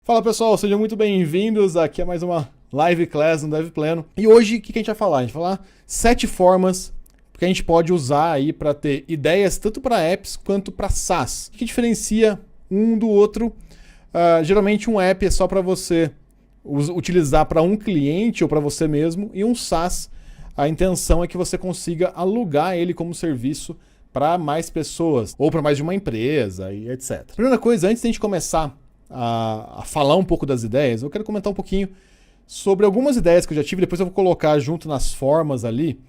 Fala pessoal, sejam muito bem-vindos aqui a mais uma live class no Dev Pleno. E hoje o que a gente vai falar? A gente vai falar 7 formas que a gente pode usar aí para ter ideias tanto para apps quanto para SaaS. O que diferencia um do outro? Geralmente um app é só para você utilizar para um cliente ou para você mesmo, e um SaaS, a intenção é que você consiga alugar ele como serviço para mais pessoas ou para mais de uma empresa e etc. Primeira coisa, antes de a gente começar a falar um pouco das ideias, eu quero comentar um pouquinho sobre algumas ideias que eu já tive, depois eu vou colocar junto nas formas ali,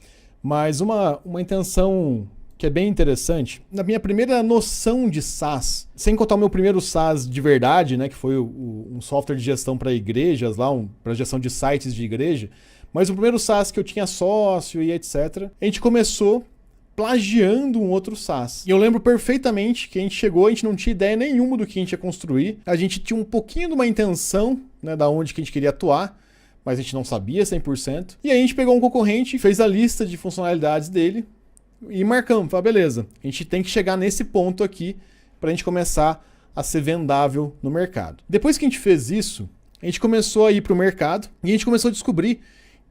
mas uma intenção que é bem interessante. Na minha primeira noção de SaaS, sem contar o meu primeiro SaaS de verdade, né, que foi um software de gestão para igrejas, para gestão de sites de igreja, mas o primeiro SaaS que eu tinha sócio e etc., a gente começou plagiando um outro SaaS. E eu lembro perfeitamente que a gente não tinha ideia nenhuma do que a gente ia construir. A gente tinha um pouquinho de uma intenção, né, da onde que a gente queria atuar, mas a gente não sabia 100%. E aí a gente pegou um concorrente, fez a lista de funcionalidades dele e marcamos. Falei, beleza, a gente tem que chegar nesse ponto aqui para a gente começar a ser vendável no mercado. Depois que a gente fez isso, a gente começou a ir para o mercado e a gente começou a descobrir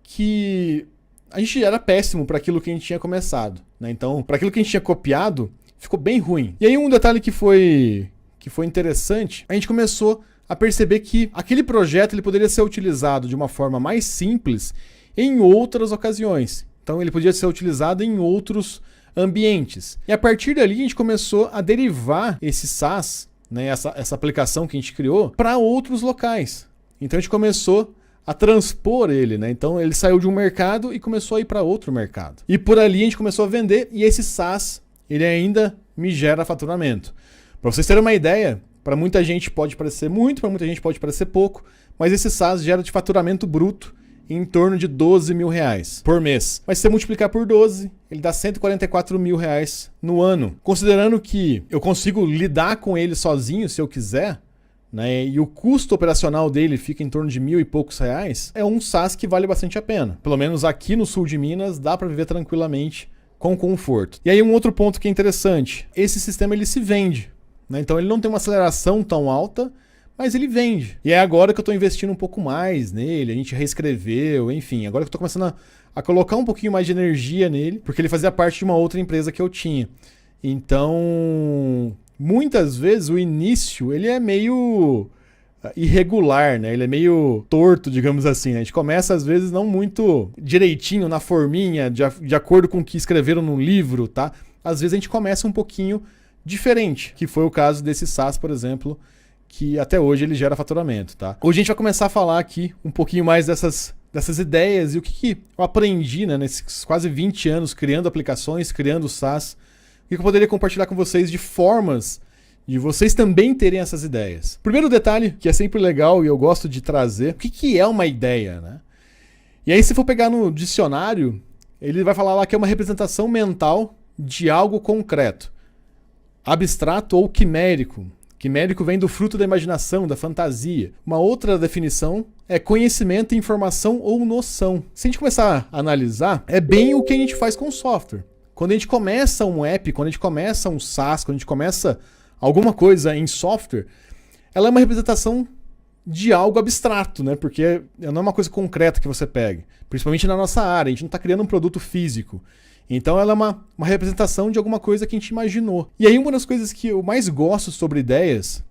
que a gente era péssimo para aquilo que a gente tinha começado, né? Então, para aquilo que a gente tinha copiado, ficou bem ruim. E aí um detalhe que foi interessante, a gente começou a perceber que aquele projeto ele poderia ser utilizado de uma forma mais simples em outras ocasiões. Então, ele podia ser utilizado em outros ambientes. E a partir dali, a gente começou a derivar esse SaaS, né, essa aplicação que a gente criou, para outros locais. Então, a gente começou a transpor ele, né? Então ele saiu de um mercado e começou a ir para outro mercado. E por ali a gente começou a vender, e esse SaaS, ele ainda me gera faturamento. Para vocês terem uma ideia, para muita gente pode parecer muito, para muita gente pode parecer pouco, mas esse SaaS gera de faturamento bruto em torno de 12 mil reais por mês. Mas se você multiplicar por 12, ele dá 144 mil reais no ano. Considerando que eu consigo lidar com ele sozinho se eu quiser, né, e o custo operacional dele fica em torno de R$1.000 e poucos, é um SaaS que vale bastante a pena. Pelo menos aqui no sul de Minas dá para viver tranquilamente com conforto. E aí um outro ponto que é interessante, esse sistema ele se vende, né? Então ele não tem uma aceleração tão alta, mas ele vende. E é agora que eu estou investindo um pouco mais nele, a gente reescreveu, enfim, agora que eu estou começando a colocar um pouquinho mais de energia nele, porque ele fazia parte de uma outra empresa que eu tinha. Então, muitas vezes o início ele é meio irregular, né? Ele é meio torto, digamos assim, né? A gente começa às vezes não muito direitinho na forminha, de acordo com o que escreveram no livro, tá? Às vezes a gente começa um pouquinho diferente, que foi o caso desse SaaS, por exemplo, que até hoje ele gera faturamento, tá? Hoje a gente vai começar a falar aqui um pouquinho mais dessas ideias e o que eu aprendi, né, nesses quase 20 anos criando aplicações, criando SaaS, que eu poderia compartilhar com vocês de formas de vocês também terem essas ideias. Primeiro detalhe, que é sempre legal e eu gosto de trazer, o que é uma ideia, né? E aí se for pegar no dicionário, ele vai falar lá que é uma representação mental de algo concreto, abstrato ou quimérico. Quimérico vem do fruto da imaginação, da fantasia. Uma outra definição é conhecimento, informação ou noção. Se a gente começar a analisar, é bem o que a gente faz com o software. Quando a gente começa um app, quando a gente começa um SaaS, quando a gente começa alguma coisa em software, ela é uma representação de algo abstrato, né? Porque não é uma coisa concreta que você pegue. Principalmente na nossa área, a gente não está criando um produto físico. Então ela é uma representação de alguma coisa que a gente imaginou. E aí uma das coisas que eu mais gosto sobre ideias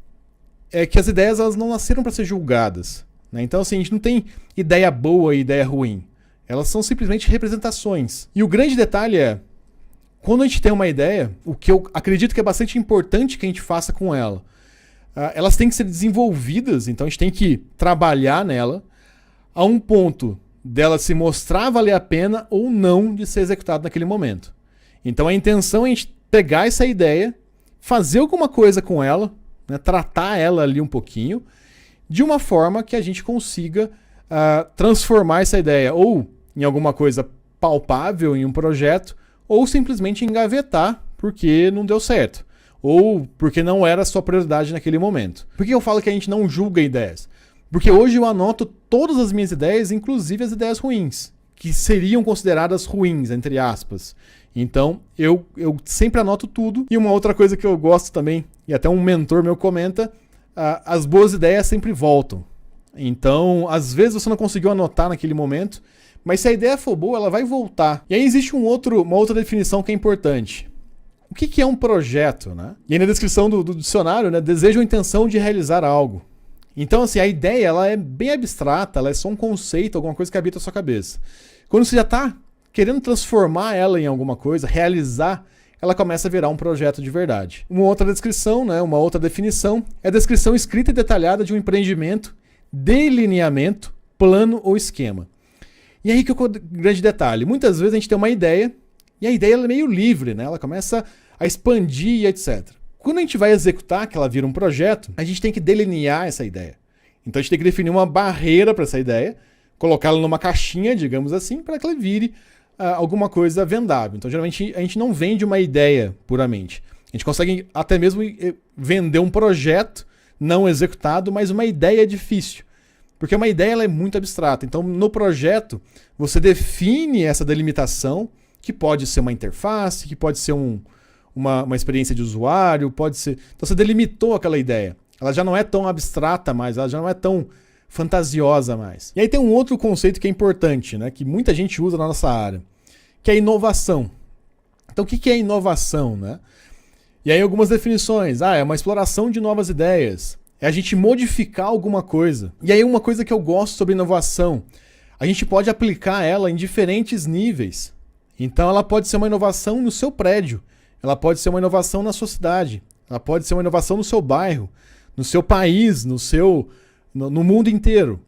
é que as ideias elas não nasceram para ser julgadas, né? Então assim, a gente não tem ideia boa e ideia ruim. Elas são simplesmente representações. E o grande detalhe é, quando a gente tem uma ideia, o que eu acredito que é bastante importante que a gente faça com ela, elas têm que ser desenvolvidas, então a gente tem que trabalhar nela a um ponto dela se mostrar valer a pena ou não de ser executado naquele momento. Então a intenção é a gente pegar essa ideia, fazer alguma coisa com ela, né, tratar ela ali um pouquinho, de uma forma que a gente consiga transformar essa ideia ou em alguma coisa palpável, em um projeto, ou simplesmente engavetar porque não deu certo, ou porque não era a sua prioridade naquele momento. Por que eu falo que a gente não julga ideias? Porque hoje eu anoto todas as minhas ideias, inclusive as ideias ruins, que seriam consideradas ruins, entre aspas. Então, eu sempre anoto tudo. E uma outra coisa que eu gosto também, e até um mentor meu comenta, as boas ideias sempre voltam. Então, às vezes você não conseguiu anotar naquele momento, mas se a ideia for boa, ela vai voltar. E aí existe uma outra definição que é importante. O que é um projeto, né? E aí na descrição do dicionário, né, desejo ou intenção de realizar algo. Então, assim, a ideia ela é bem abstrata, ela é só um conceito, alguma coisa que habita a sua cabeça. Quando você já está querendo transformar ela em alguma coisa, realizar, ela começa a virar um projeto de verdade. Uma outra descrição, né, uma outra definição, é a descrição escrita e detalhada de um empreendimento, delineamento, plano ou esquema. E aí que é o grande detalhe. Muitas vezes a gente tem uma ideia, e a ideia ela é meio livre, né? Ela começa a expandir e etc. Quando a gente vai executar, que ela vira um projeto, a gente tem que delinear essa ideia. Então a gente tem que definir uma barreira para essa ideia, colocá-la numa caixinha, digamos assim, para que ela vire alguma coisa vendável. Então geralmente a gente não vende uma ideia puramente. A gente consegue até mesmo vender um projeto não executado, mas uma ideia é difícil. Porque uma ideia ela é muito abstrata. Então no projeto você define essa delimitação, que pode ser uma interface, que pode ser uma experiência de usuário, pode ser... Então você delimitou aquela ideia. Ela já não é tão abstrata mais, ela já não é tão fantasiosa mais. E aí tem um outro conceito que é importante, né, que muita gente usa na nossa área, que é a inovação. Então o que é inovação, né? E aí algumas definições. É uma exploração de novas ideias. É a gente modificar alguma coisa. E aí uma coisa que eu gosto sobre inovação, a gente pode aplicar ela em diferentes níveis. Então ela pode ser uma inovação no seu prédio, ela pode ser uma inovação na sua cidade, ela pode ser uma inovação no seu bairro, no seu país, no mundo inteiro.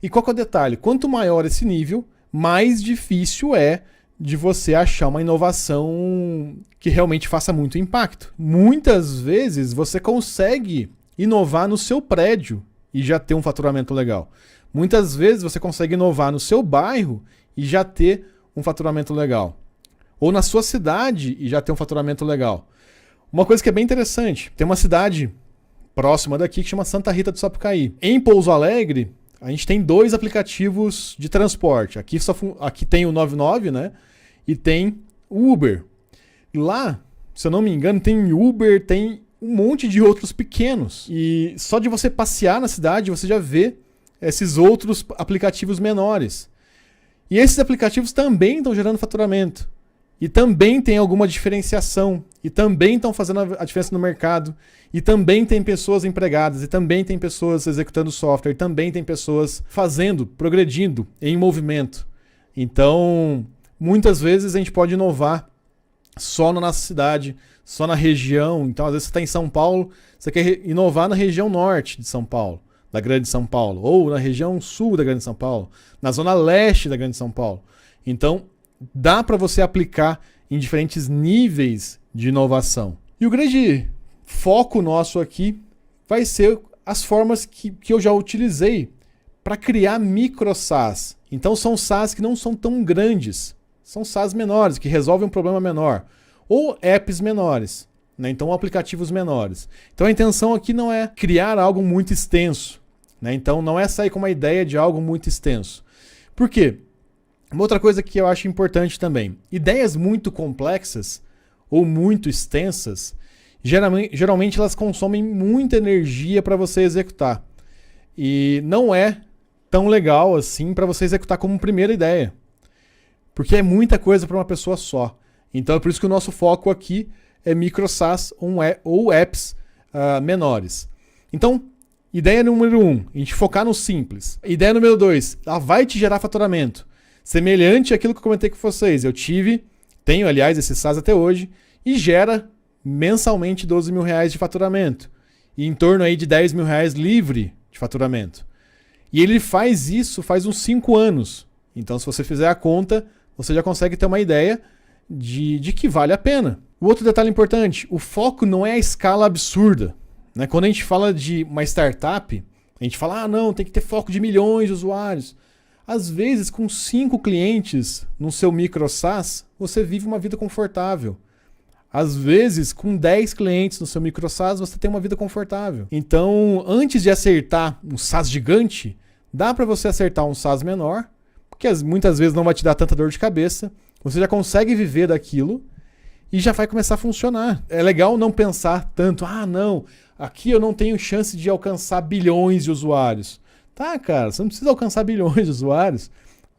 E qual que é o detalhe? Quanto maior esse nível, mais difícil é de você achar uma inovação que realmente faça muito impacto. Muitas vezes você consegue inovar no seu prédio e já ter um faturamento legal. Muitas vezes você consegue inovar no seu bairro e já ter um faturamento legal. Ou na sua cidade e já ter um faturamento legal. Uma coisa que é bem interessante, tem uma cidade próxima daqui que chama Santa Rita do Sapucaí. Em Pouso Alegre, a gente tem 2 aplicativos de transporte. Aqui tem o 99, né? E tem o Uber. Lá, se eu não me engano, tem Uber, tem um monte de outros pequenos. E só de você passear na cidade, você já vê esses outros aplicativos menores. E esses aplicativos também estão gerando faturamento. E também tem alguma diferenciação. E também estão fazendo a diferença no mercado. E também tem pessoas empregadas. E também tem pessoas executando software. E também tem pessoas fazendo, progredindo em movimento. Então, muitas vezes a gente pode inovar só na nossa cidade, só na região. Então, às vezes você está em São Paulo, você quer inovar na região norte de São Paulo, da Grande São Paulo, ou na região sul da Grande São Paulo, na zona leste da Grande São Paulo. Então, dá para você aplicar em diferentes níveis de inovação. E o grande foco nosso aqui vai ser as formas que eu já utilizei para criar micro SaaS. Então, são SaaS que não são tão grandes, são SaaS menores, que resolvem um problema menor, ou apps menores, né? Então aplicativos menores. Então a intenção aqui não é criar algo muito extenso, né? Então não é sair com uma ideia de algo muito extenso. Por quê? Uma outra coisa que eu acho importante também, ideias muito complexas ou muito extensas, geralmente elas consomem muita energia para você executar. E não é tão legal assim para você executar como primeira ideia. Porque é muita coisa para uma pessoa só. Então é por isso que o nosso foco aqui é micro SaaS ou apps menores. Então, ideia número 1, a gente focar no simples. Ideia número 2, ela vai te gerar faturamento. Semelhante àquilo que eu comentei com vocês. Tenho aliás esse SaaS até hoje, e gera mensalmente R$12.000 de faturamento. E em torno aí de R$10.000 livre de faturamento. E ele faz isso faz uns 5 anos. Então se você fizer a conta, você já consegue ter uma ideia de que vale a pena. O outro detalhe importante, o foco não é a escala absurda, né? Quando a gente fala de uma startup, a gente fala, não, tem que ter foco de milhões de usuários. Às vezes, com 5 clientes no seu micro SaaS, você vive uma vida confortável. Às vezes, com 10 clientes no seu micro SaaS, você tem uma vida confortável. Então, antes de acertar um SaaS gigante, dá para você acertar um SaaS menor, porque muitas vezes não vai te dar tanta dor de cabeça, você já consegue viver daquilo, e já vai começar a funcionar. É legal não pensar tanto, não, aqui eu não tenho chance de alcançar bilhões de usuários. Tá, cara, você não precisa alcançar bilhões de usuários.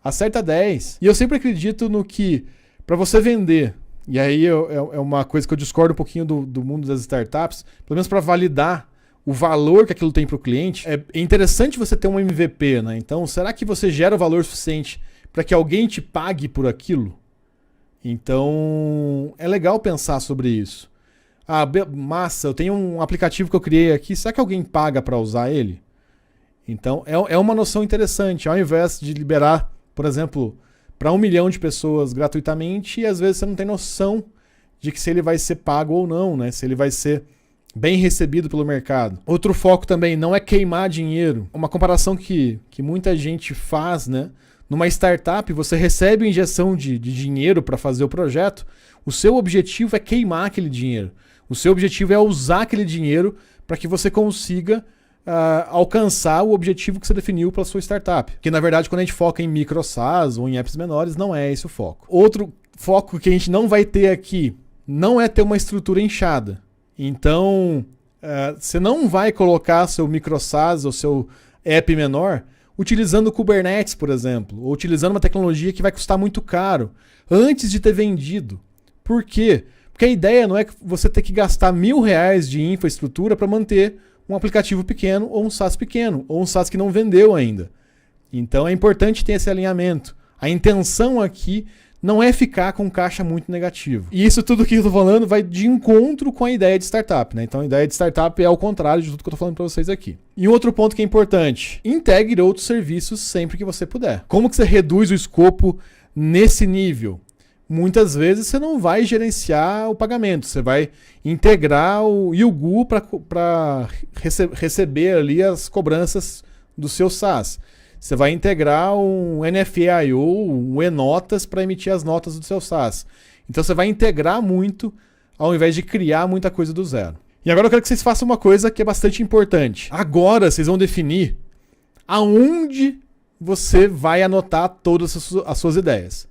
Acerta 10. E eu sempre acredito no que, para você vender, e aí é uma coisa que eu discordo um pouquinho do mundo das startups, pelo menos para validar o valor que aquilo tem para o cliente, é interessante você ter um MVP, né? Então, será que você gera o valor suficiente para que alguém te pague por aquilo? Então, é legal pensar sobre isso. Massa, eu tenho um aplicativo que eu criei aqui, será que alguém paga para usar ele? Então, é uma noção interessante. Ao invés de liberar, por exemplo, para 1 milhão de pessoas gratuitamente, e às vezes você não tem noção de que se ele vai ser pago ou não, né? Se ele vai ser bem recebido pelo mercado. Outro foco também não é queimar dinheiro. Uma comparação que muita gente faz, né? Numa startup, você recebe uma injeção de dinheiro para fazer o projeto, o seu objetivo é queimar aquele dinheiro. O seu objetivo é usar aquele dinheiro para que você consiga alcançar o objetivo que você definiu para a sua startup. Que, na verdade, quando a gente foca em micro SaaS ou em apps menores, não é esse o foco. Outro foco que a gente não vai ter aqui não é ter uma estrutura inchada. Então, você não vai colocar seu micro SaaS ou seu app menor utilizando o Kubernetes, por exemplo, ou utilizando uma tecnologia que vai custar muito caro antes de ter vendido. Por quê? Porque a ideia não é você ter que gastar R$1.000 de infraestrutura para manter um aplicativo pequeno ou um SaaS pequeno, ou um SaaS que não vendeu ainda. Então é importante ter esse alinhamento. A intenção aqui não é ficar com caixa muito negativo. E isso tudo que eu estou falando vai de encontro com a ideia de startup, né? Então a ideia de startup é ao contrário de tudo que eu estou falando para vocês aqui. E um outro ponto que é importante, integre outros serviços sempre que você puder. Como que você reduz o escopo nesse nível? Muitas vezes você não vai gerenciar o pagamento, você vai integrar o Yugu para receber ali as cobranças do seu SaaS. Você vai integrar um NFA.io, um e-notas para emitir as notas do seu SaaS. Então você vai integrar muito ao invés de criar muita coisa do zero. E agora eu quero que vocês façam uma coisa que é bastante importante. Agora vocês vão definir aonde você vai anotar todas as suas ideias.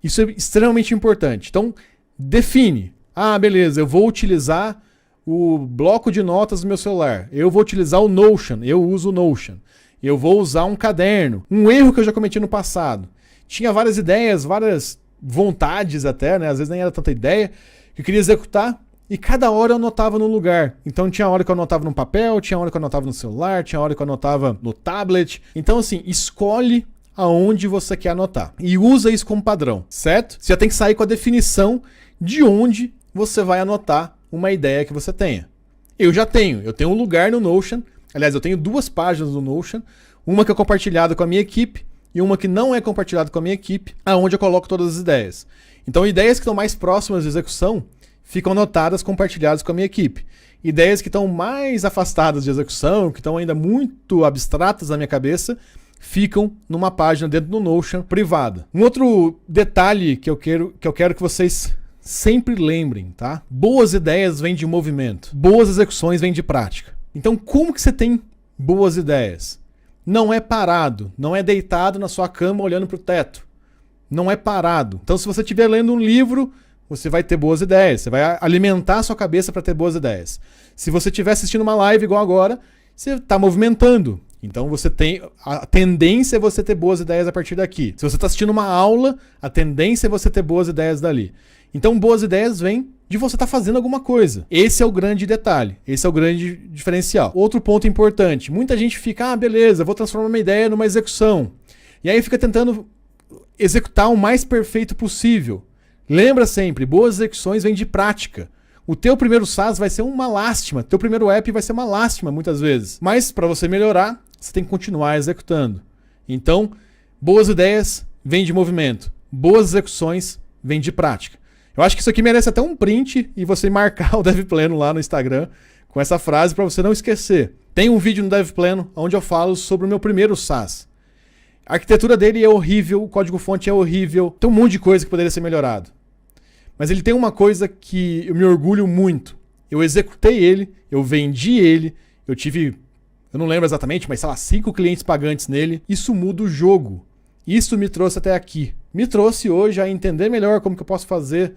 Isso é extremamente importante. Então, define. Beleza, eu vou utilizar o bloco de notas do meu celular. Eu vou utilizar o Notion. Eu uso o Notion. Eu vou usar um caderno. Um erro que eu já cometi no passado. Tinha várias ideias, várias vontades até, né? Às vezes nem era tanta ideia, que eu queria executar e cada hora eu anotava num lugar. Então tinha hora que eu anotava no papel, tinha hora que eu anotava no celular, tinha hora que eu anotava no tablet. Então assim, escolhe aonde você quer anotar. E usa isso como padrão, certo? Você já tem que sair com a definição de onde você vai anotar uma ideia que você tenha. Eu tenho um lugar no Notion. Aliás, eu tenho 2 páginas no Notion, uma que é compartilhada com a minha equipe e uma que não é compartilhada com a minha equipe, aonde eu coloco todas as ideias. Então, ideias que estão mais próximas de execução ficam anotadas, compartilhadas com a minha equipe. Ideias que estão mais afastadas de execução, que estão ainda muito abstratas na minha cabeça, ficam numa página dentro do Notion privada. Um outro detalhe que eu quero que vocês sempre lembrem, tá? Boas ideias vêm de movimento. Boas execuções vêm de prática. Então, como que você tem boas ideias? Não é parado, não é deitado na sua cama olhando para o teto. Não é parado. Então, se você estiver lendo um livro, você vai ter boas ideias. Você vai alimentar a sua cabeça para ter boas ideias. Se você estiver assistindo uma live igual agora, você está movimentando. Então, a tendência é você ter boas ideias a partir daqui. Se você está assistindo uma aula, a tendência é você ter boas ideias dali. Então, boas ideias vêm de você estar fazendo alguma coisa. Esse é o grande detalhe. Esse é o grande diferencial. Outro ponto importante. Muita gente fica, beleza, vou transformar uma ideia numa execução. E aí fica tentando executar o mais perfeito possível. Lembra sempre, boas execuções vêm de prática. O teu primeiro SaaS vai ser uma lástima. Teu primeiro app vai ser uma lástima, muitas vezes. Mas, para você melhorar, você tem que continuar executando. Então, boas ideias vêm de movimento. Boas execuções vêm de prática. Eu acho que isso aqui merece até um print e você marcar o Dev Pleno lá no Instagram com essa frase para você não esquecer. Tem um vídeo no Dev Pleno onde eu falo sobre o meu primeiro SaaS. A arquitetura dele é horrível, o código-fonte é horrível, tem um monte de coisa que poderia ser melhorado. Mas ele tem uma coisa que eu me orgulho muito. Eu executei ele, eu vendi ele, eu não lembro exatamente, mas 5 clientes pagantes nele. Isso muda o jogo. Isso me trouxe até aqui. Me trouxe hoje a entender melhor como que eu posso fazer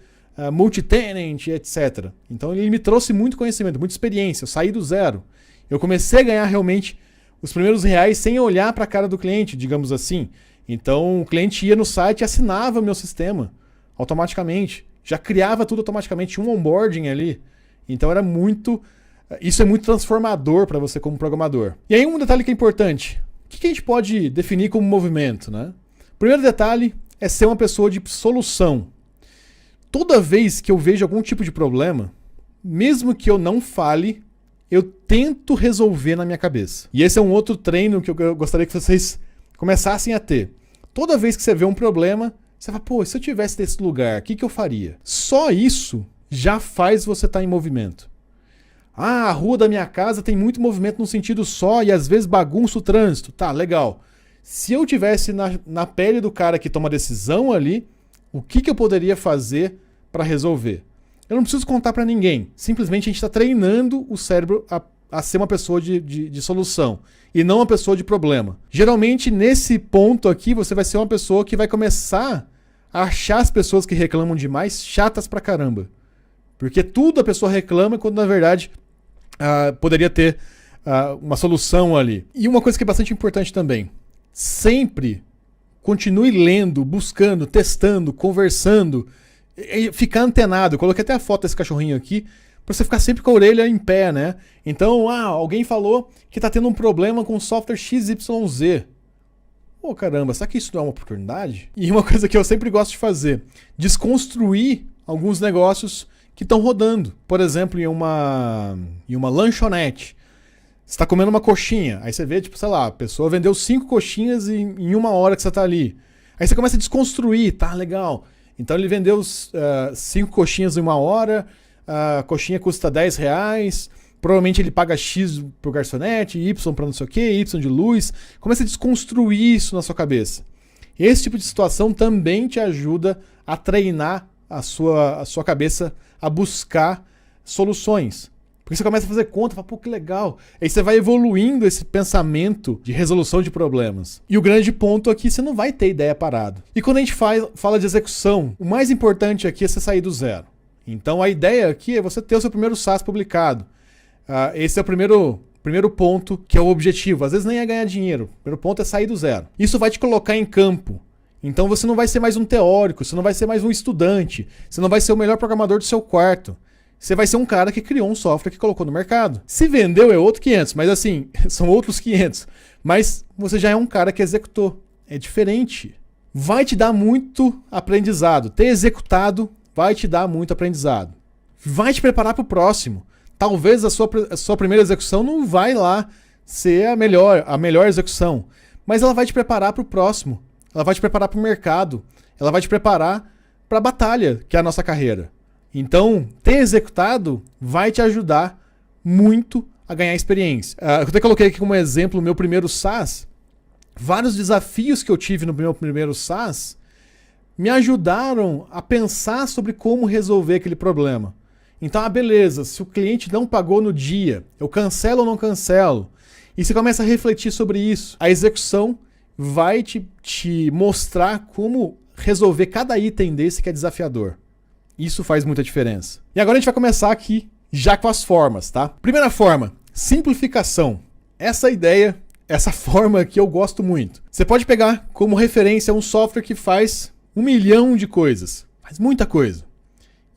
multi-tenant, etc. Então ele me trouxe muito conhecimento, muita experiência. Eu saí do zero. Eu comecei a ganhar realmente os primeiros reais sem olhar para a cara do cliente, digamos assim. Então o cliente ia no site e assinava meu sistema automaticamente. Já criava tudo automaticamente, tinha um onboarding ali. Então era muito... Isso é muito transformador para você como programador. E aí um detalhe que é importante. O que a gente pode definir como movimento, né? O primeiro detalhe é ser uma pessoa de solução. Toda vez que eu vejo algum tipo de problema, mesmo que eu não fale, eu tento resolver na minha cabeça. E esse é um outro treino que eu gostaria que vocês começassem a ter. Toda vez que você vê um problema, você fala, pô, se eu tivesse nesse lugar, o que eu faria? Só isso já faz você estar em movimento. Ah, a rua da minha casa tem muito movimento num sentido só e às vezes bagunça o trânsito. Tá, legal. Se eu tivesse na pele do cara que toma a decisão ali, o que eu poderia fazer para resolver? Eu não preciso contar para ninguém. Simplesmente a gente está treinando o cérebro a ser uma pessoa de solução e não uma pessoa de problema. Geralmente, nesse ponto aqui, você vai ser uma pessoa que vai começar a achar as pessoas que reclamam demais chatas pra caramba. Porque tudo a pessoa reclama quando, na verdade, poderia ter uma solução ali. E uma coisa que é bastante importante também. Sempre continue lendo, buscando, testando, conversando, ficar antenado. Eu coloquei até a foto desse cachorrinho aqui, para você ficar sempre com a orelha em pé, né? Então, alguém falou que está tendo um problema com o software XYZ. Pô, caramba, será que isso não é uma oportunidade? E uma coisa que eu sempre gosto de fazer, desconstruir alguns negócios que estão rodando. Por exemplo, em uma lanchonete. Você está comendo uma coxinha, aí você vê, tipo, sei lá, a pessoa vendeu 5 coxinhas em 1 hora que você está ali. Aí você começa a desconstruir, tá, legal. Então ele vendeu 5 coxinhas em 1 hora, a coxinha custa R$10, provavelmente ele paga X pro garçonete, Y para não sei o que, Y de luz. Começa a desconstruir isso na sua cabeça. Esse tipo de situação também te ajuda a treinar a sua cabeça a buscar soluções. Porque você começa a fazer conta, fala, pô, que legal. Aí você vai evoluindo esse pensamento de resolução de problemas. E o grande ponto aqui, você não vai ter ideia parada. E quando a gente fala de execução, o mais importante aqui é você sair do zero. Então a ideia aqui é você ter o seu primeiro SaaS publicado. Esse é o primeiro ponto, que é o objetivo. Às vezes nem é ganhar dinheiro. O primeiro ponto é sair do zero. Isso vai te colocar em campo. Então você não vai ser mais um teórico, você não vai ser mais um estudante, você não vai ser o melhor programador do seu quarto. Você vai ser um cara que criou um software que colocou no mercado. Se vendeu é outro 500, mas assim, são outros 500. Mas você já é um cara que executou. É diferente. Vai te dar muito aprendizado. Ter executado vai te dar muito aprendizado. Vai te preparar para o próximo. Talvez a sua primeira execução não vai lá ser a melhor execução. Mas ela vai te preparar para o próximo. Ela vai te preparar para o mercado. Ela vai te preparar para a batalha, que é a nossa carreira. Então, ter executado vai te ajudar muito a ganhar experiência. Eu até coloquei aqui como exemplo o meu primeiro SaaS. Vários desafios que eu tive no meu primeiro SaaS me ajudaram a pensar sobre como resolver aquele problema. Então, beleza, se o cliente não pagou no dia, eu cancelo ou não cancelo? E você começa a refletir sobre isso. A execução vai te mostrar como resolver cada item desse que é desafiador. Isso faz muita diferença. E agora a gente vai começar aqui já com as formas, tá? Primeira forma, simplificação. Essa ideia, essa forma que eu gosto muito. Você pode pegar como referência um software que faz 1 milhão de coisas. Faz muita coisa.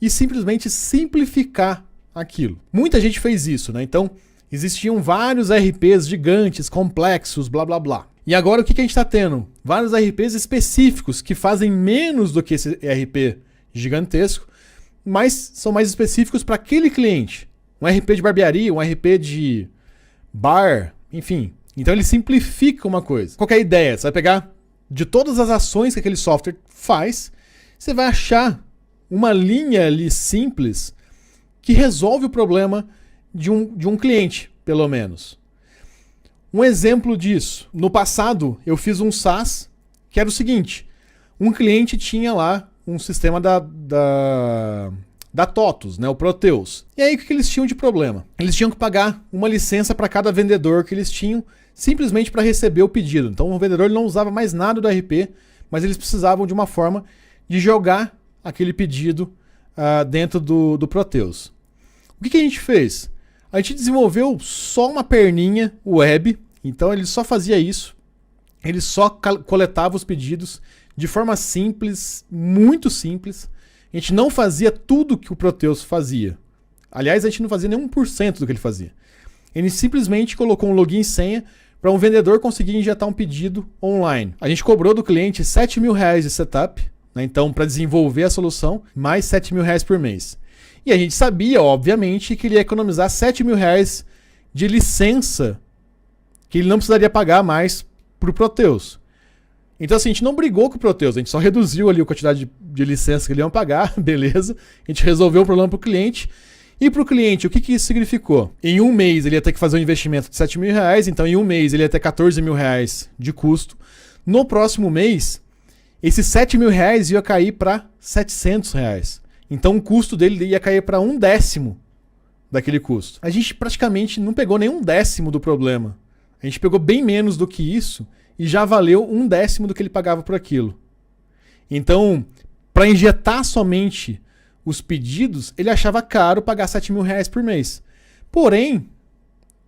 E simplesmente simplificar aquilo. Muita gente fez isso, né? Então, existiam vários RPs gigantes, complexos, blá blá blá. E agora o que a gente está tendo? Vários RPs específicos que fazem menos do que esse RP gigantesco, mas são mais específicos para aquele cliente. Um RP de barbearia, um RP de bar, enfim. Então ele simplifica uma coisa. Qual que é a ideia? Você vai pegar de todas as ações que aquele software faz, você vai achar uma linha ali simples que resolve o problema de um cliente, pelo menos. Um exemplo disso. No passado, eu fiz um SaaS que era o seguinte. Um cliente tinha lá um sistema da TOTUS, né, o Proteus. E aí o que eles tinham de problema? Eles tinham que pagar uma licença para cada vendedor que eles tinham, simplesmente para receber o pedido. Então o vendedor não usava mais nada do RP, mas eles precisavam de uma forma de jogar aquele pedido dentro do Proteus. O que a gente fez? A gente desenvolveu só uma perninha web, então ele só fazia isso. Ele só coletava os pedidos de forma simples, muito simples. A gente não fazia tudo que o Proteus fazia. Aliás, a gente não fazia nem 1% do que ele fazia. Ele simplesmente colocou um login e senha para um vendedor conseguir injetar um pedido online. A gente cobrou do cliente R$7.000 de setup, né? Então, para desenvolver a solução, mais R$7.000 por mês. E a gente sabia, obviamente, que ele ia economizar R$7.000 de licença que ele não precisaria pagar mais para o Proteus. Então, assim, a gente não brigou com o Proteus, a gente só reduziu ali a quantidade de licença que ele ia pagar, beleza. A gente resolveu o problema para o cliente. E para o cliente, o que isso significou? Em um mês ele ia ter que fazer um investimento de R$7.000, então em um mês ele ia ter R$14.000 de custo. No próximo mês, esses R$7.000 ia cair para R$700. Então o custo dele ia cair para 1/10 daquele custo. A gente praticamente não pegou nem 1/10 do problema. A gente pegou bem menos do que isso e já valeu 1/10 do que ele pagava por aquilo. Então, para injetar somente os pedidos, ele achava caro pagar R$7.000 por mês. Porém,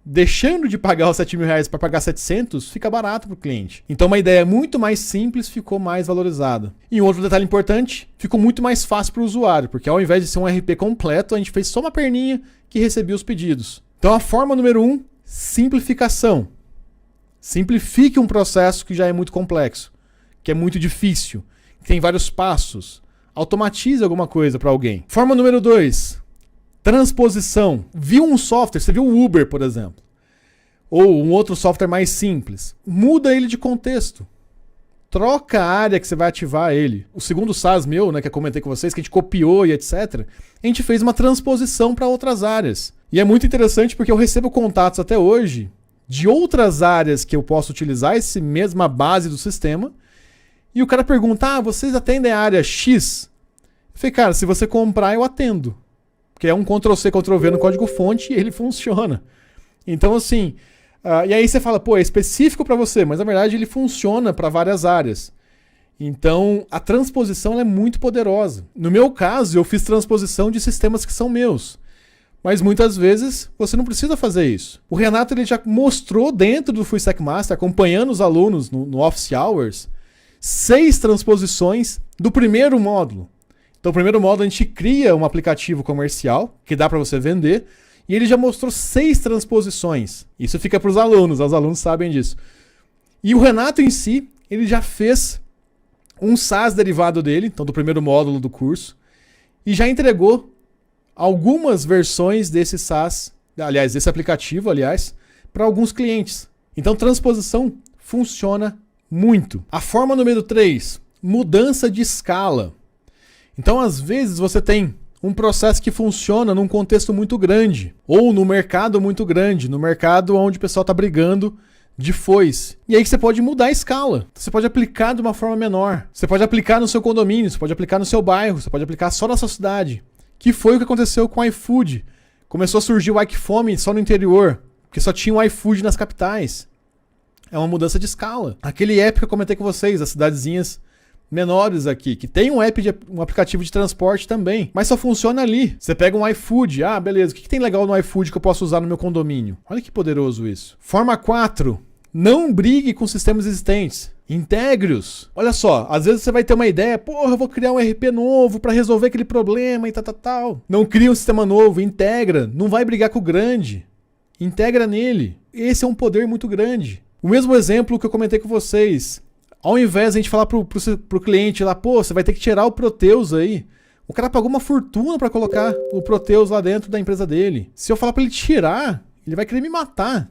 deixando de pagar os R$7.000 para pagar 700, fica barato para o cliente. Então, uma ideia muito mais simples ficou mais valorizada. E um outro detalhe importante, ficou muito mais fácil para o usuário, porque ao invés de ser um RP completo, a gente fez só uma perninha que recebia os pedidos. Então, a forma número 1, simplificação. Simplifique um processo que já é muito complexo, que é muito difícil, que tem vários passos. Automatize alguma coisa para alguém. Forma número 2, transposição. Viu um software, você viu o Uber, por exemplo, ou um outro software mais simples. Muda ele de contexto. Troca a área que você vai ativar ele. O segundo SaaS meu, né, que eu comentei com vocês, que a gente copiou e etc., a gente fez uma transposição para outras áreas. E é muito interessante porque eu recebo contatos até hoje de outras áreas que eu posso utilizar essa mesma base do sistema. E o cara pergunta, vocês atendem a área X? Eu falei, cara, se você comprar, eu atendo. Porque é um Ctrl+C, Ctrl+V no código-fonte e ele funciona. Então, assim, e aí você fala, é específico para você, mas na verdade ele funciona para várias áreas. Então, a transposição é muito poderosa. No meu caso, eu fiz transposição de sistemas que são meus. Mas muitas vezes você não precisa fazer isso. O Renato ele já mostrou dentro do Full Stack Master, acompanhando os alunos no Office Hours, 6 transposições do primeiro módulo. Então, o primeiro módulo a gente cria um aplicativo comercial que dá para você vender e ele já mostrou 6 transposições. Isso fica para os alunos sabem disso. E o Renato em si, ele já fez um SaaS derivado dele, então do primeiro módulo do curso, e já entregou algumas versões desse SaaS, desse aplicativo, para alguns clientes. Então, transposição funciona muito. A forma número 3, mudança de escala. Então, às vezes, você tem um processo que funciona num contexto muito grande, ou no mercado muito grande, no mercado onde o pessoal está brigando de foice. E aí você pode mudar a escala. Você pode aplicar de uma forma menor. Você pode aplicar no seu condomínio, você pode aplicar no seu bairro, você pode aplicar só na sua cidade. Que foi o que aconteceu com o iFood. Começou a surgir o iFome só no interior, porque só tinha o iFood nas capitais. É uma mudança de escala. Aquele app que eu comentei com vocês, as cidadezinhas menores aqui, que tem um aplicativo de transporte também, mas só funciona ali. Você pega um iFood, beleza, o que tem legal no iFood que eu posso usar no meu condomínio? Olha que poderoso isso. Forma 4, não brigue com sistemas existentes. Integre-os. Olha só, às vezes você vai ter uma ideia, eu vou criar um RP novo para resolver aquele problema e tal. Não cria um sistema novo, integra, não vai brigar com o grande. Integra nele. Esse é um poder muito grande. O mesmo exemplo que eu comentei com vocês. Ao invés de a gente falar pro cliente lá, você vai ter que tirar o Proteus aí. O cara pagou uma fortuna para colocar o Proteus lá dentro da empresa dele. Se eu falar para ele tirar, ele vai querer me matar.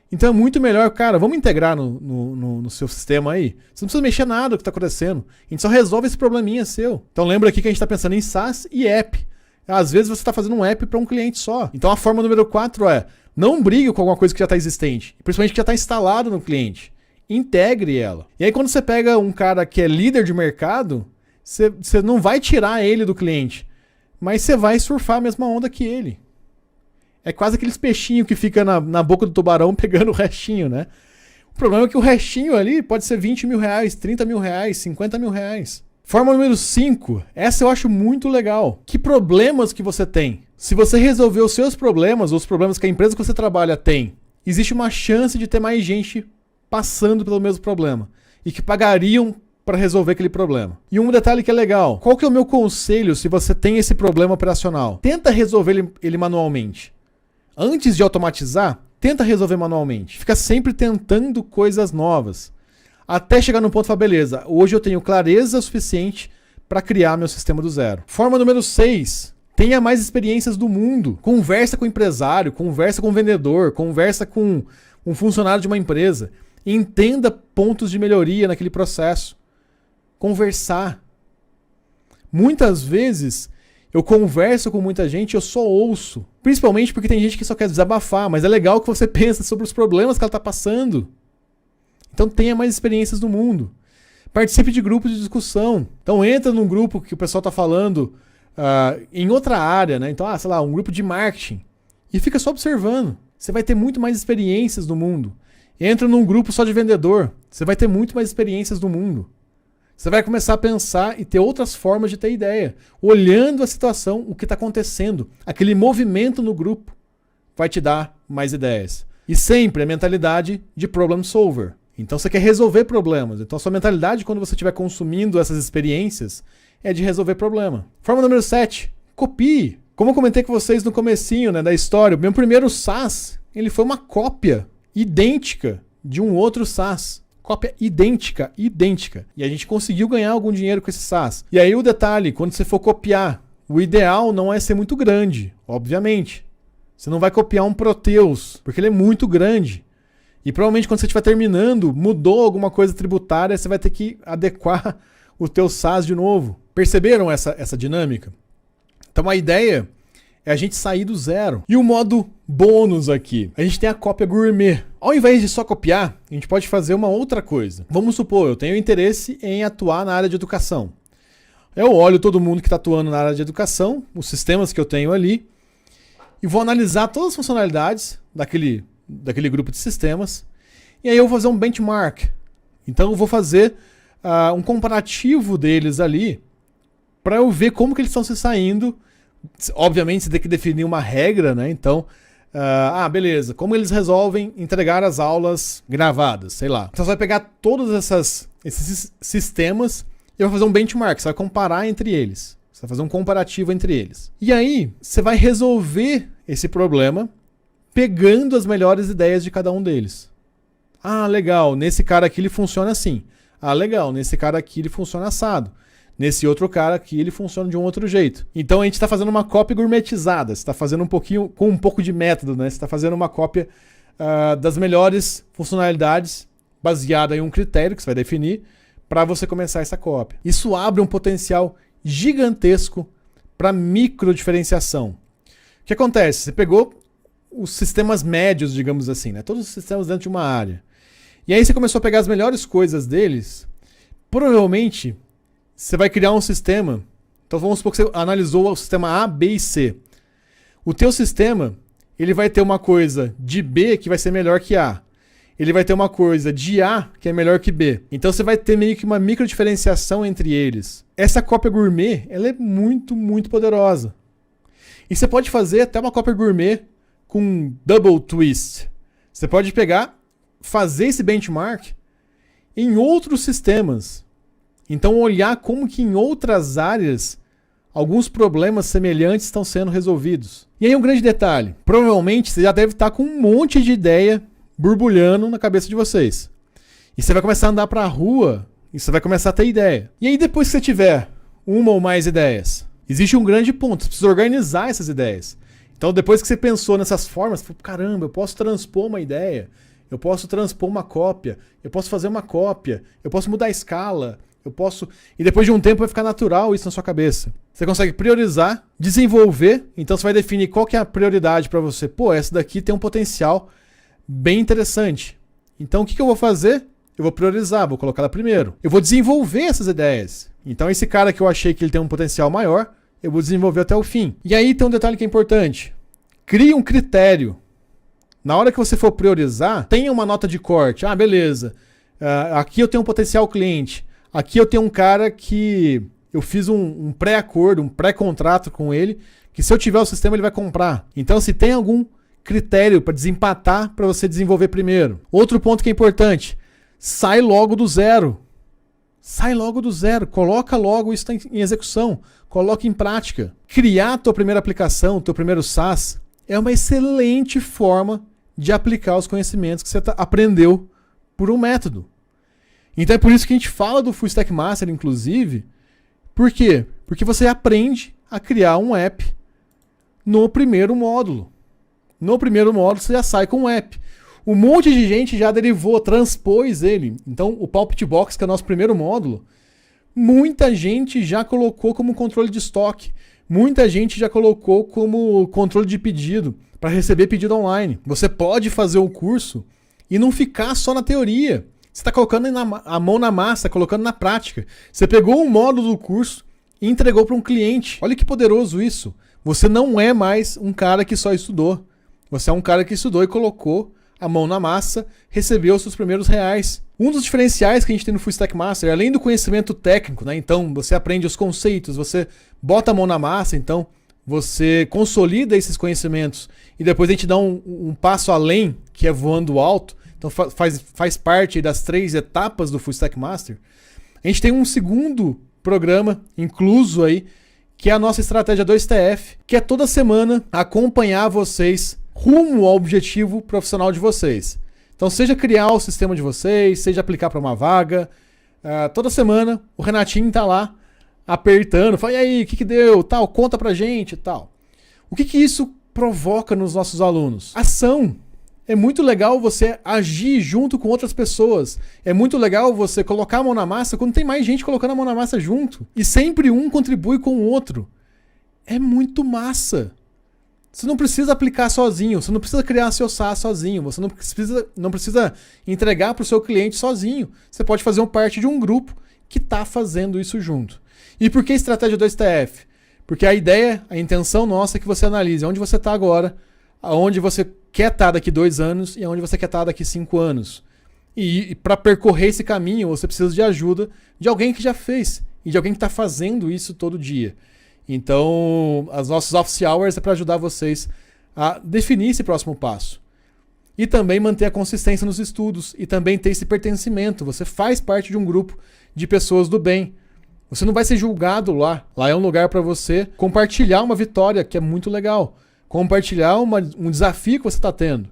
Então é muito melhor, cara, vamos integrar no seu sistema aí. Você não precisa mexer nada do que está acontecendo. A gente só resolve esse probleminha seu. Então lembra aqui que a gente está pensando em SaaS e app. Às vezes você está fazendo um app para um cliente só. Então a forma número 4 é, não brigue com alguma coisa que já está existente. Principalmente que já está instalado no cliente. Integre ela. E aí quando você pega um cara que é líder de mercado, você não vai tirar ele do cliente. Mas você vai surfar a mesma onda que ele. É quase aqueles peixinhos que fica na boca do tubarão pegando o restinho, né? O problema é que o restinho ali pode ser R$20.000, R$30.000, R$50.000. Forma número 5, essa eu acho muito legal. Que problemas que você tem? Se você resolver os seus problemas, ou os problemas que a empresa que você trabalha tem, existe uma chance de ter mais gente passando pelo mesmo problema e que pagariam para resolver aquele problema. E um detalhe que é legal, qual que é o meu conselho se você tem esse problema operacional? Tenta resolver ele manualmente. Antes de automatizar, tenta resolver manualmente. Fica sempre tentando coisas novas. Até chegar no ponto e falar, beleza, hoje eu tenho clareza suficiente para criar meu sistema do zero. Forma número 6, tenha mais experiências do mundo. Conversa com o empresário, conversa com o vendedor, conversa com um funcionário de uma empresa. Entenda pontos de melhoria naquele processo. Conversar. Muitas vezes eu converso com muita gente e eu só ouço. Principalmente porque tem gente que só quer desabafar, mas é legal que você pense sobre os problemas que ela está passando. Então tenha mais experiências no mundo. Participe de grupos de discussão. Então entra num grupo que o pessoal está falando em outra área, né? Então, sei lá, um grupo de marketing. E fica só observando. Você vai ter muito mais experiências no mundo. Entra num grupo só de vendedor. Você vai ter muito mais experiências no mundo. Você vai começar a pensar e ter outras formas de ter ideia. Olhando a situação, o que está acontecendo. Aquele movimento no grupo vai te dar mais ideias. E sempre a mentalidade de problem solver. Então você quer resolver problemas. Então a sua mentalidade quando você estiver consumindo essas experiências é de resolver problema. Forma número 7. Copie. Como eu comentei com vocês no comecinho, né, da história, o meu primeiro SaaS ele foi uma cópia idêntica de um outro SaaS. Cópia idêntica. E a gente conseguiu ganhar algum dinheiro com esse SaaS. E aí o detalhe, quando você for copiar, o ideal não é ser muito grande, obviamente. Você não vai copiar um Proteus, porque ele é muito grande. E provavelmente quando você estiver terminando, mudou alguma coisa tributária, você vai ter que adequar o teu SaaS de novo. Perceberam essa dinâmica? Então a ideia é a gente sair do zero. E o modo bônus aqui, a gente tem a cópia gourmet. Ao invés de só copiar, a gente pode fazer uma outra coisa. Vamos supor, eu tenho interesse em atuar na área de educação. Eu olho todo mundo que está atuando na área de educação, os sistemas que eu tenho ali, e vou analisar todas as funcionalidades daquele grupo de sistemas, e aí eu vou fazer um benchmark. Então eu vou fazer um comparativo deles ali, para eu ver como que eles estão se saindo. Obviamente você tem que definir uma regra, né? Então, beleza, como eles resolvem entregar as aulas gravadas, sei lá. Então você vai pegar todos esses sistemas e vai fazer um benchmark, você vai comparar entre eles. Você vai fazer um comparativo entre eles. E aí, você vai resolver esse problema pegando as melhores ideias de cada um deles. Legal, nesse cara aqui ele funciona assim. Legal, nesse cara aqui ele funciona assado. Nesse outro cara aqui ele funciona de um outro jeito. Então a gente está fazendo uma cópia gourmetizada. Você está fazendo com um pouco de método, né? Você está fazendo uma cópia das melhores funcionalidades baseada em um critério que você vai definir para você começar essa cópia. Isso abre um potencial gigantesco para microdiferenciação. O que acontece? Você pegou os sistemas médios, digamos assim, né? Todos os sistemas dentro de uma área. E aí você começou a pegar as melhores coisas deles. Provavelmente você vai criar um sistema. Então vamos supor que você analisou o sistema A, B e C. O teu sistema, ele vai ter uma coisa de B que vai ser melhor que A. Ele vai ter uma coisa de A que é melhor que B. Então você vai ter meio que uma microdiferenciação entre eles. Essa cópia gourmet, ela é muito, muito poderosa. E você pode fazer até uma cópia gourmet com double twist. Você pode pegar, fazer esse benchmark em outros sistemas. Então olhar como que em outras áreas alguns problemas semelhantes estão sendo resolvidos. E aí um grande detalhe, provavelmente você já deve estar com um monte de ideia borbulhando na cabeça de vocês. E você vai começar a andar para a rua e você vai começar a ter ideia. E aí depois que você tiver uma ou mais ideias, existe um grande ponto, você precisa organizar essas ideias. Então depois que você pensou nessas formas, você falou, caramba, eu posso transpor uma ideia, eu posso transpor uma cópia, eu posso fazer uma cópia, eu posso mudar a escala, eu posso... E depois de um tempo vai ficar natural isso na sua cabeça. Você consegue priorizar, desenvolver, então você vai definir qual que é a prioridade para você. Pô, essa daqui tem um potencial bem interessante. Então o que eu vou fazer? Eu vou priorizar, vou colocar ela primeiro. Eu vou desenvolver essas ideias. Então esse cara que eu achei que ele tem um potencial maior, eu vou desenvolver até o fim. E aí tem um detalhe que é importante. Crie um critério. Na hora que você for priorizar, tenha uma nota de corte. Beleza. Aqui eu tenho um potencial cliente. Aqui eu tenho um cara que eu fiz um pré-acordo, um pré-contrato com ele, que se eu tiver o sistema ele vai comprar. Então se tem algum critério para desempatar para você desenvolver primeiro. Outro ponto que é importante, sai logo do zero. Sai logo do zero, coloca logo isso em execução, coloca em prática. Criar a tua primeira aplicação, teu primeiro SaaS, é uma excelente forma de aplicar os conhecimentos que você aprendeu por um método. Então é por isso que a gente fala do Full Stack Master, inclusive. Por quê? Porque você aprende a criar um app no primeiro módulo. No primeiro módulo você já sai com um app. Um monte de gente já derivou, transpôs ele. Então o Pulpit Box, que é o nosso primeiro módulo, muita gente já colocou como controle de estoque. Muita gente já colocou como controle de pedido, para receber pedido online. Você pode fazer o curso e não ficar só na teoria. Você está colocando a mão na massa, colocando na prática. Você pegou um módulo do curso e entregou para um cliente. Olha que poderoso isso. Você não é mais um cara que só estudou. Você é um cara que estudou e colocou a mão na massa, recebeu os seus primeiros reais. Um dos diferenciais que a gente tem no Full Stack Master, além do conhecimento técnico, né? Então você aprende os conceitos, você bota a mão na massa, então você consolida esses conhecimentos e depois a gente dá um passo além, que é voando alto. Então faz parte das 3 etapas do Full Stack Master. A gente tem um segundo programa incluso aí, que é a nossa estratégia 2TF, que é toda semana acompanhar vocês rumo ao objetivo profissional de vocês. Então seja criar o sistema de vocês, seja aplicar para uma vaga. Toda semana o Renatinho tá lá apertando, fala, e aí, o que deu? Tal, conta pra gente e tal. O que isso provoca nos nossos alunos? Ação. É muito legal você agir junto com outras pessoas. É muito legal você colocar a mão na massa quando tem mais gente colocando a mão na massa junto. E sempre um contribui com o outro. É muito massa. Você não precisa aplicar sozinho, você não precisa criar seu SaaS sozinho, você não precisa entregar para o seu cliente sozinho. Você pode fazer parte de um grupo que está fazendo isso junto. E por que estratégia 2TF? Porque a ideia, a intenção nossa é que você analise onde você está agora, aonde você quer estar daqui 2 anos e aonde você quer estar daqui 5 anos. E para percorrer esse caminho, você precisa de ajuda de alguém que já fez e de alguém que está fazendo isso todo dia. Então, as nossas office hours é para ajudar vocês a definir esse próximo passo. E também manter a consistência nos estudos e também ter esse pertencimento. Você faz parte de um grupo de pessoas do bem. Você não vai ser julgado lá. Lá é um lugar para você compartilhar uma vitória, que é muito legal. Compartilhar um desafio que você está tendo.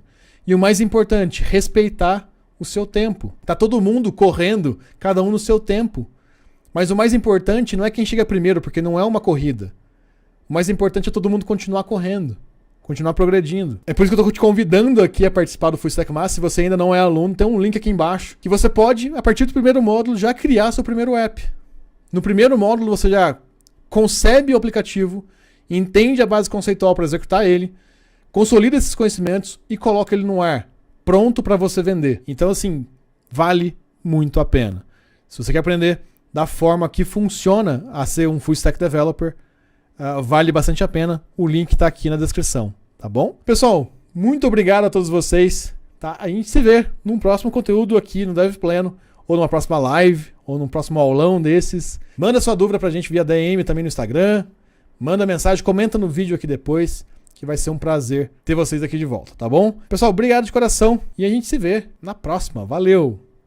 E o mais importante, respeitar o seu tempo. Tá todo mundo correndo, cada um no seu tempo. Mas o mais importante não é quem chega primeiro, porque não é uma corrida. O mais importante é todo mundo continuar correndo, continuar progredindo. É por isso que eu estou te convidando aqui a participar do Full Stack Master. Se você ainda não é aluno, tem um link aqui embaixo, que você pode, a partir do primeiro módulo, já criar seu primeiro app. No primeiro módulo, você já concebe o aplicativo, entende a base conceitual para executar ele, consolida esses conhecimentos e coloca ele no ar, pronto para você vender. Então, assim, vale muito a pena. Se você quer aprender da forma que funciona a ser um Full Stack Developer, vale bastante a pena. O link está aqui na descrição, tá bom? Pessoal, muito obrigado a todos vocês. Tá? A gente se vê num próximo conteúdo aqui no Dev Pleno, ou numa próxima live, ou num próximo aulão desses. Manda sua dúvida pra gente via DM também no Instagram. Manda mensagem, comenta no vídeo aqui depois, que vai ser um prazer ter vocês aqui de volta, tá bom? Pessoal, obrigado de coração e a gente se vê na próxima. Valeu!